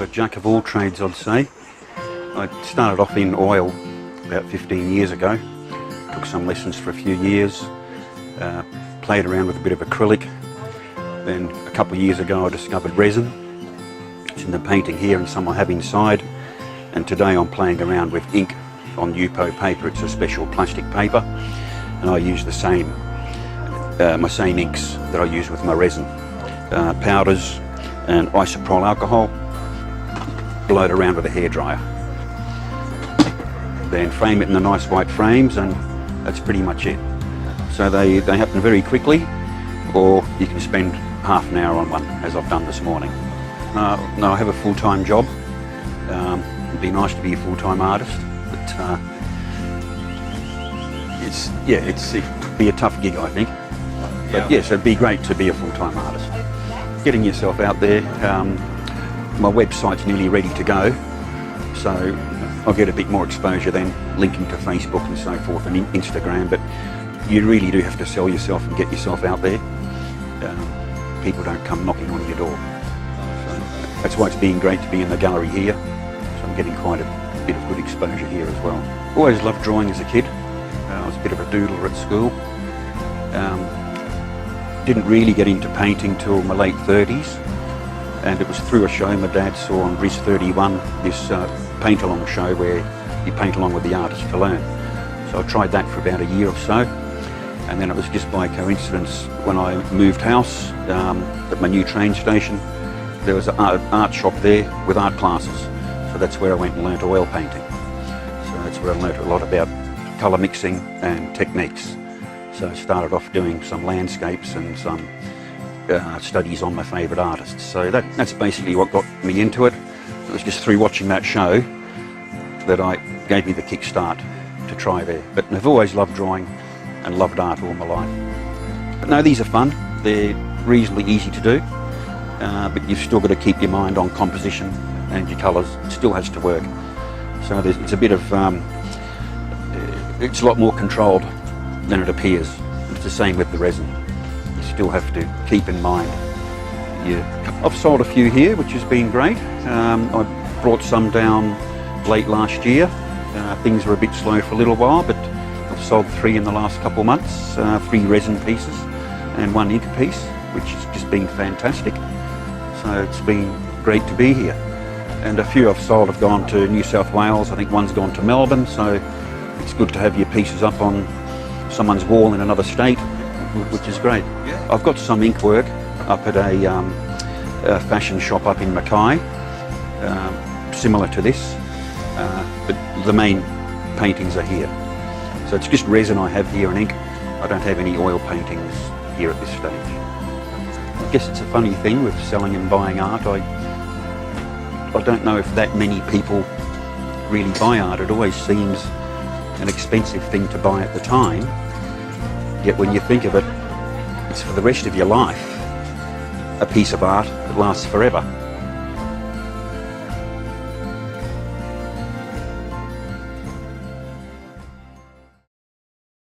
jack of all trades, I'd say. I started off in oil about 15 years ago, took some lessons for a few years, played around with a bit of acrylic. Then a couple of years ago I discovered resin. It's in the painting here and some I have inside, and today I'm playing around with ink on Yupo paper. It's a special plastic paper, and I use the same my same inks that I use with my resin. Powders and isopropyl alcohol, blow it around with a hairdryer. Then frame it in the nice white frames, and that's pretty much it. So they happen very quickly, or you can spend half an hour on one, as I've done this morning. No, I have a full-time job. It'd be nice to be a full-time artist, but it'd be a tough gig, I think. But yes, it'd be great to be a full-time artist. Getting yourself out there. My website's nearly ready to go, so I'll get a bit more exposure then, linking to Facebook and so forth and Instagram, but you really do have to sell yourself and get yourself out there. People don't come knocking on your door. So that's why it's been great to be in the gallery here. So I'm getting quite a bit of good exposure here as well. Always loved drawing as a kid. I was a bit of a doodler at school. Didn't really get into painting till my late 30s, and it was through a show my dad saw on RIS 31, this paint-along show where you paint along with the artist to learn. So I tried that for about a year or so, and then it was just by coincidence when I moved house at my new train station, there was an art shop there with art classes. So that's where I went and learnt oil painting. So that's where I learnt a lot about colour mixing and techniques. So I started off doing some landscapes and some studies on my favourite artists. So that's basically what got me into it. It was just through watching that show that gave me the kickstart to try there. But I've always loved drawing and loved art all my life. But no, these are fun. They're reasonably easy to do, but you've still got to keep your mind on composition and your colours. It still has to work. So it's a bit of, it's a lot more controlled than it appears. It's the same with the resin. You still have to keep in mind. I've sold a few here, which has been great. I brought some down late last year. Things were a bit slow for a little while, but I've sold 3 in the last couple of months, 3 resin pieces and 1 ink piece, which has just been fantastic. So it's been great to be here. And a few I've sold have gone to New South Wales. I think one's gone to Melbourne, so it's good to have your pieces up on someone's wall in another state, which is great. I've got some ink work up at a fashion shop up in Mackay, similar to this, but the main paintings are here. So it's just resin I have here and ink. I don't have any oil paintings here at this stage. I guess it's a funny thing with selling and buying art. I don't know if that many people really buy art. It always seems an expensive thing to buy at the time, yet when you think of it, it's for the rest of your life, a piece of art that lasts forever.